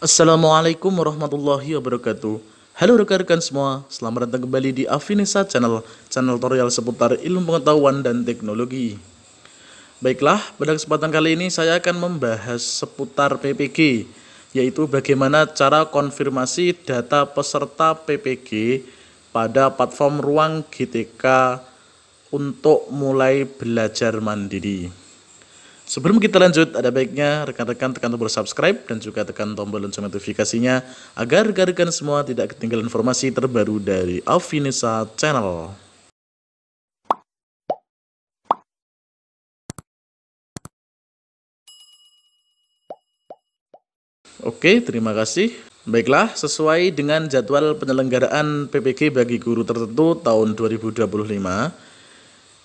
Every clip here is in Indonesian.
Assalamualaikum warahmatullahi wabarakatuh. Halo rekan-rekan semua, selamat datang kembali di Afinisa Channel, channel tutorial seputar ilmu pengetahuan dan teknologi. Baiklah, pada kesempatan kali ini saya akan membahas seputar PPG, yaitu bagaimana cara konfirmasi data peserta PPG pada platform Ruang GTK untuk mulai belajar mandiri. Sebelum kita lanjut, ada baiknya rekan-rekan tekan tombol subscribe dan juga tekan tombol lonceng notifikasinya agar rekan-rekan semua tidak ketinggalan informasi terbaru dari Afinisa Channel. Oke, terima kasih. Baiklah, sesuai dengan jadwal penyelenggaraan PPG bagi guru tertentu tahun 2025,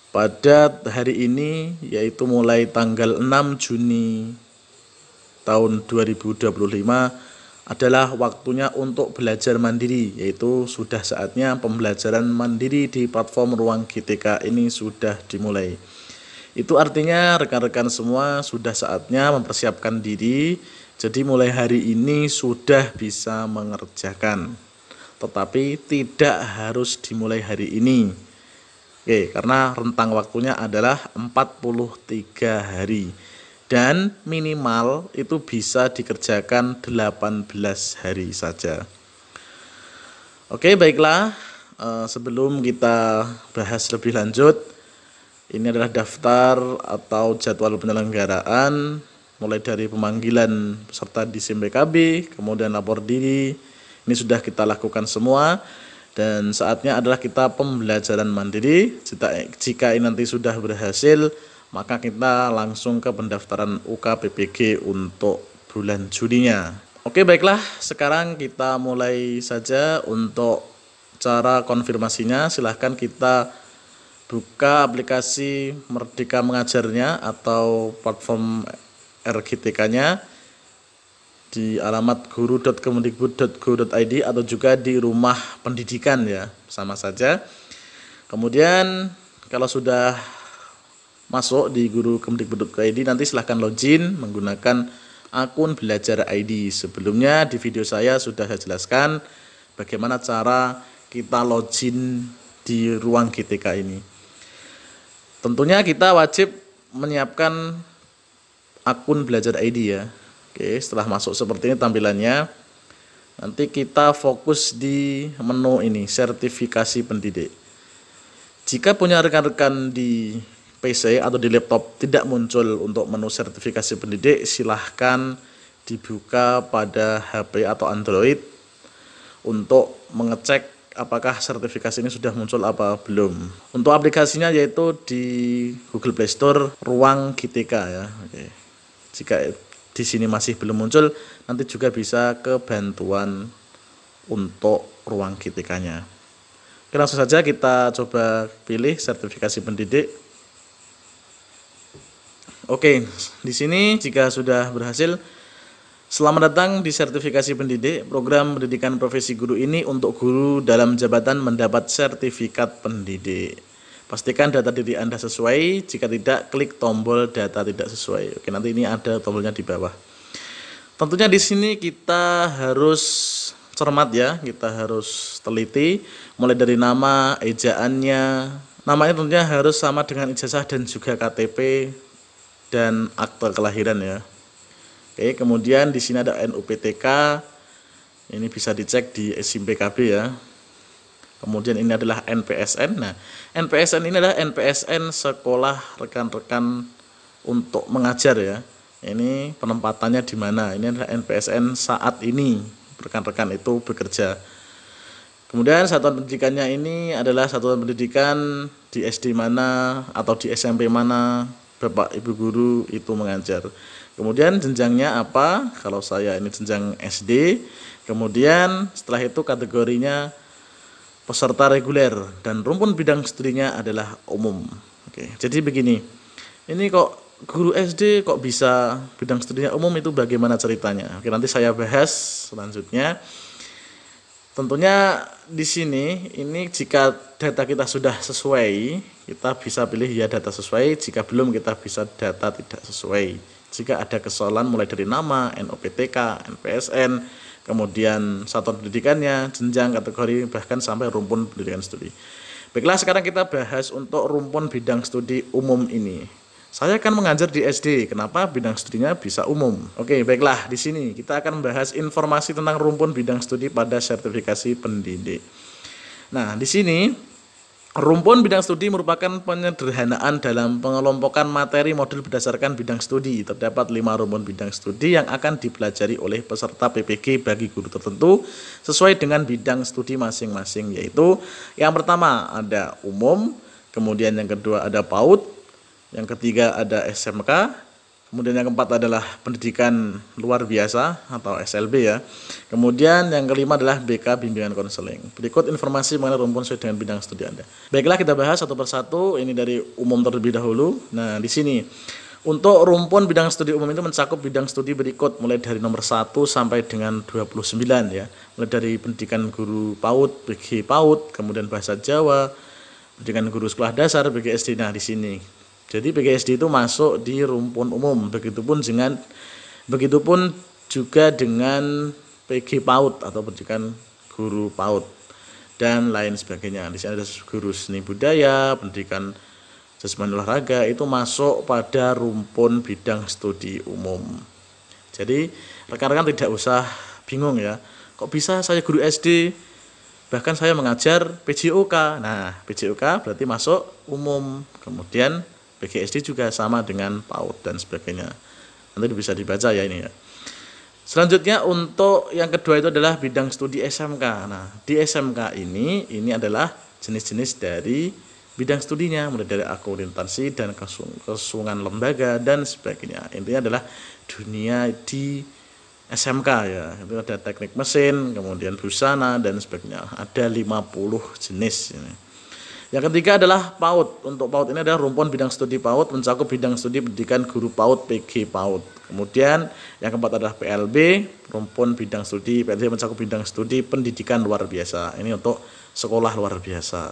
pada hari ini yaitu mulai tanggal 6 Juni tahun 2025 adalah waktunya untuk belajar mandiri, yaitu sudah saatnya pembelajaran mandiri di platform Ruang GTK ini sudah dimulai. Itu artinya rekan-rekan semua sudah saatnya mempersiapkan diri, jadi mulai hari ini sudah bisa mengerjakan. Tetapi tidak harus dimulai hari ini. Oke, karena rentang waktunya adalah 43 hari. Dan minimal itu bisa dikerjakan 18 hari saja. Oke, baiklah. Sebelum kita bahas lebih lanjut, ini adalah daftar atau jadwal penyelenggaraan mulai dari pemanggilan peserta di SIM PKB, kemudian lapor diri. Ini sudah kita lakukan semua. Dan saatnya adalah kita pembelajaran mandiri. Jika ini nanti sudah berhasil, maka kita langsung ke pendaftaran UKPPG untuk bulan Juninya. Oke, baiklah, sekarang kita mulai saja untuk cara konfirmasinya. Silahkan kita buka aplikasi Merdeka Mengajarnya atau platform RGTK-nya di alamat guru.kemendikbud.go.id atau juga di rumah pendidikan ya, sama saja. Kemudian kalau sudah masuk di guru.kemendikbud.go.id, nanti silahkan login menggunakan akun belajar ID. Sebelumnya di video saya sudah saya jelaskan bagaimana cara kita login di ruang GTK ini. Tentunya kita wajib menyiapkan akun belajar ID ya. Oke, setelah masuk seperti ini tampilannya, nanti kita fokus di menu ini, sertifikasi pendidik. Jika punya rekan-rekan di PC atau di laptop tidak muncul untuk menu sertifikasi pendidik, silahkan dibuka pada HP atau Android untuk mengecek apakah sertifikasi ini sudah muncul apa belum. Untuk aplikasinya yaitu di Google Play Store Ruang GTK ya. Oke. Jika di sini masih belum muncul, nanti juga bisa ke bantuan untuk ruang GTK-nya. Oke, langsung saja kita coba pilih sertifikasi pendidik. Oke, di sini jika sudah berhasil, selamat datang di sertifikasi pendidik. Program pendidikan profesi guru ini untuk guru dalam jabatan mendapat sertifikat pendidik. Pastikan data diri Anda sesuai, jika tidak klik tombol data tidak sesuai. Oke, nanti ini ada tombolnya di bawah. Tentunya di sini kita harus cermat ya, kita harus teliti mulai dari nama, ejaannya. Namanya tentunya harus sama dengan ijazah dan juga KTP dan akte kelahiran ya. Oke, kemudian di sini ada NUPTK. Ini bisa dicek di SIM PKB ya. Kemudian ini adalah NPSN. Nah, NPSN ini adalah NPSN sekolah rekan-rekan untuk mengajar ya. Ini penempatannya di mana? Ini adalah NPSN saat ini rekan-rekan itu bekerja. Kemudian satuan pendidikannya ini adalah satuan pendidikan di SD mana atau di SMP mana Bapak Ibu guru itu mengajar. Kemudian jenjangnya apa? Kalau saya ini jenjang SD. Kemudian setelah itu kategorinya peserta reguler dan rumpun bidang studinya adalah umum. Oke, jadi begini. Ini kok guru SD kok bisa bidang studinya umum, itu bagaimana ceritanya? Oke, nanti saya bahas selanjutnya. Tentunya di sini ini jika data kita sudah sesuai, kita bisa pilih ya data sesuai. Jika belum, kita bisa data tidak sesuai. Jika ada kesalahan mulai dari nama, NOPTK, NPSN, kemudian satuan pendidikannya, jenjang, kategori, bahkan sampai rumpun pendidikan studi. Baiklah, sekarang kita bahas untuk rumpun bidang studi umum ini. Saya akan mengajar di SD, kenapa bidang studinya bisa umum? Oke, baiklah, di sini kita akan membahas informasi tentang rumpun bidang studi pada sertifikasi pendidik. Nah, di sini rumpun bidang studi merupakan penyederhanaan dalam pengelompokan materi modul berdasarkan bidang studi. Terdapat 5 rumpun bidang studi yang akan dipelajari oleh peserta PPG bagi guru tertentu sesuai dengan bidang studi masing-masing, yaitu yang pertama ada umum, kemudian yang kedua ada PAUD, yang ketiga ada SMK, kemudian yang keempat adalah pendidikan luar biasa atau SLB ya. Kemudian yang kelima adalah BK bimbingan konseling. Berikut informasi mengenai rumpun sesuai dengan bidang studi Anda. Baiklah, kita bahas satu persatu. Ini dari umum terlebih dahulu. Nah, di sini untuk rumpun bidang studi umum itu mencakup bidang studi berikut mulai dari nomor 1 sampai dengan 29 ya. Mulai dari pendidikan guru PAUD, BG PAUD, kemudian bahasa Jawa, pendidikan guru sekolah dasar, BGSD. Nah, di sini. Jadi BGSD itu masuk di rumpun umum, begitupun juga dengan PG PAUD atau pendidikan guru PAUD dan lain sebagainya. Di sini ada guru seni budaya, pendidikan jasmani olahraga, itu masuk pada rumpun bidang studi umum. Jadi rekan-rekan tidak usah bingung ya, kok bisa saya guru SD, bahkan saya mengajar PJOK. Nah, PJOK berarti masuk umum, kemudian BGSD juga sama dengan PAUD dan sebagainya. Nanti bisa dibaca ya ini ya. Selanjutnya untuk yang kedua itu adalah bidang studi SMK. Nah, di SMK ini adalah jenis-jenis dari bidang studinya, mulai dari akuntansi dan kesungan lembaga dan sebagainya. Intinya adalah dunia di SMK ya. Itu ada teknik mesin, kemudian busana dan sebagainya. Ada 50 jenis ini. Yang ketiga adalah PAUD. Untuk PAUD ini adalah rumpun bidang studi PAUD, mencakup bidang studi pendidikan guru PAUD, PG PAUD. Kemudian yang keempat adalah PLB, rumpun bidang studi PLB mencakup bidang studi pendidikan luar biasa. Ini untuk sekolah luar biasa.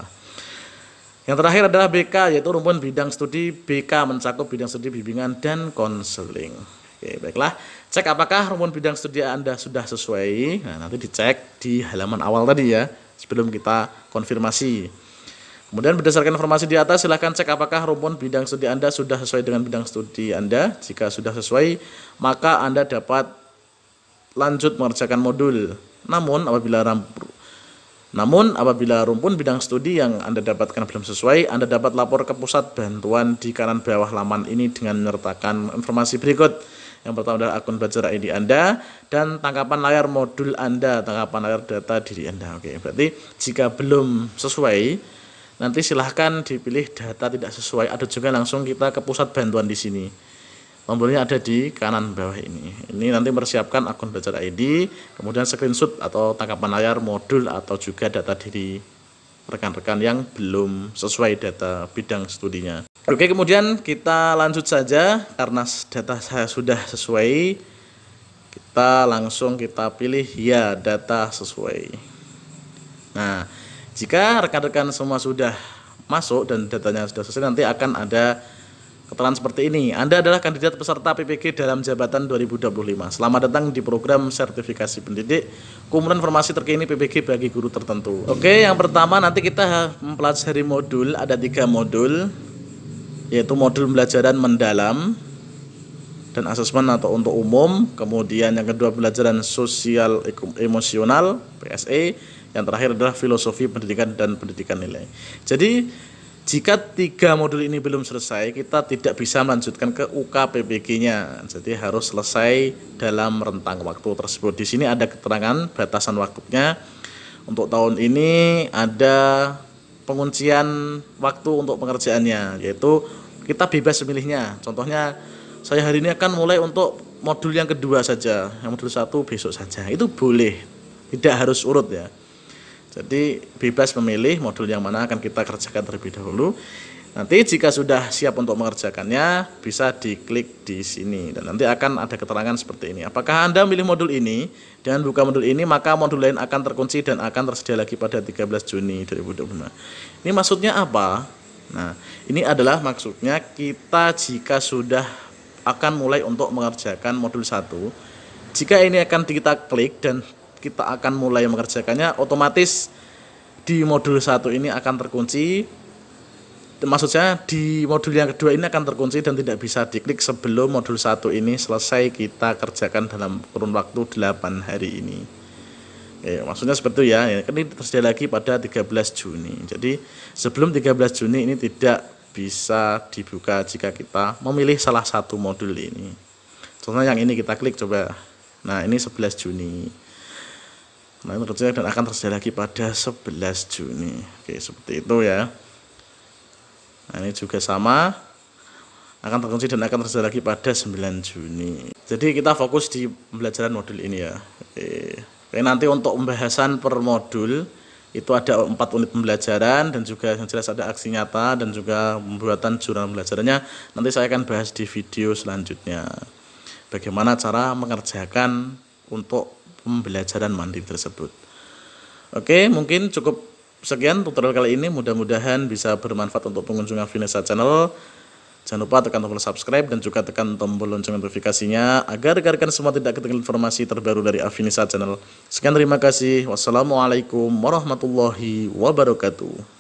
Yang terakhir adalah BK, yaitu rumpun bidang studi BK mencakup bidang studi bimbingan dan konseling. Oke, baiklah. Cek apakah rumpun bidang studi Anda sudah sesuai. Nah, nanti dicek di halaman awal tadi ya, sebelum kita konfirmasi. Kemudian berdasarkan informasi di atas, silahkan cek apakah rumpun bidang studi Anda sudah sesuai dengan bidang studi Anda. Jika sudah sesuai, maka Anda dapat lanjut mengerjakan modul. Namun apabila rumpun bidang studi yang Anda dapatkan belum sesuai, Anda dapat lapor ke pusat bantuan di kanan bawah laman ini dengan menyertakan informasi berikut. Yang pertama adalah akun Belajar ID Anda dan tangkapan layar modul Anda, tangkapan layar data diri Anda. Oke, berarti jika belum sesuai, nanti silahkan dipilih data tidak sesuai, atau juga langsung kita ke pusat bantuan di sini. Tombolnya ada di kanan bawah ini. Ini nanti mempersiapkan akun Belajar ID, kemudian screenshot atau tangkapan layar modul atau juga data diri rekan-rekan yang belum sesuai data bidang studinya. Oke, kemudian kita lanjut saja karena data saya sudah sesuai. Kita pilih ya, data sesuai. Nah, jika rekan-rekan semua sudah masuk dan datanya sudah selesai, nanti akan ada keterangan seperti ini. Anda adalah kandidat peserta PPG dalam jabatan 2025. Selamat datang di program sertifikasi pendidik, kumpulan informasi terkini PPG bagi guru tertentu. Oke, yang pertama nanti kita mempelajari modul, ada 3 modul, yaitu modul pembelajaran mendalam dan asesmen atau untuk umum. Kemudian yang kedua pembelajaran sosial emosional, PSE. Yang terakhir adalah filosofi pendidikan dan pendidikan nilai. Jadi jika 3 modul ini belum selesai, kita tidak bisa melanjutkan ke UK PPG-nya. Jadi harus selesai dalam rentang waktu tersebut. Di sini ada keterangan batasan waktunya. Untuk tahun ini ada penguncian waktu untuk pengerjaannya, yaitu kita bebas memilihnya. Contohnya saya hari ini akan mulai untuk modul yang kedua saja, yang modul 1 besok saja. Itu boleh, tidak harus urut ya. Jadi bebas memilih modul yang mana akan kita kerjakan terlebih dahulu. Nanti jika sudah siap untuk mengerjakannya, bisa diklik di sini dan nanti akan ada keterangan seperti ini. Apakah Anda memilih modul ini? Dengan buka modul ini, maka modul lain akan terkunci dan akan tersedia lagi pada 13 Juni 2025. Ini maksudnya apa? Nah, ini adalah maksudnya kita jika sudah akan mulai untuk mengerjakan modul 1. Jika ini akan kita klik dan kita akan mulai mengerjakannya, otomatis di modul 1 ini akan terkunci. Maksudnya di modul yang kedua ini akan terkunci dan tidak bisa diklik sebelum modul 1 ini selesai kita kerjakan dalam kurun waktu 8 hari ini. Maksudnya seperti itu ya. Ini tersedia lagi pada 13 Juni. Jadi sebelum 13 Juni ini tidak bisa dibuka jika kita memilih salah satu modul ini. Contohnya yang ini kita klik coba. Nah, ini 11 Juni. Nah, ini tersedia dan akan tersedia lagi pada 11 Juni. Oke, seperti itu ya. Nah, ini juga sama. Akan terkunci dan akan tersedia lagi pada 9 Juni. Jadi kita fokus di pembelajaran modul ini ya. Oke, nanti untuk pembahasan per modul itu ada 4 unit pembelajaran dan juga yang jelas ada aksi nyata dan juga pembuatan jurnal pembelajarannya. Nanti saya akan bahas di video selanjutnya. Bagaimana cara mengerjakan untuk pembelajaran mandiri tersebut. Oke, mungkin cukup sekian tutorial kali ini. Mudah-mudahan bisa bermanfaat untuk pengunjung Afinisa Channel. Jangan lupa tekan tombol subscribe dan juga tekan tombol lonceng notifikasinya agar rekan-rekan semua tidak ketinggalan informasi terbaru dari Afinisa Channel. Sekian, terima kasih. Wassalamualaikum warahmatullahi wabarakatuh.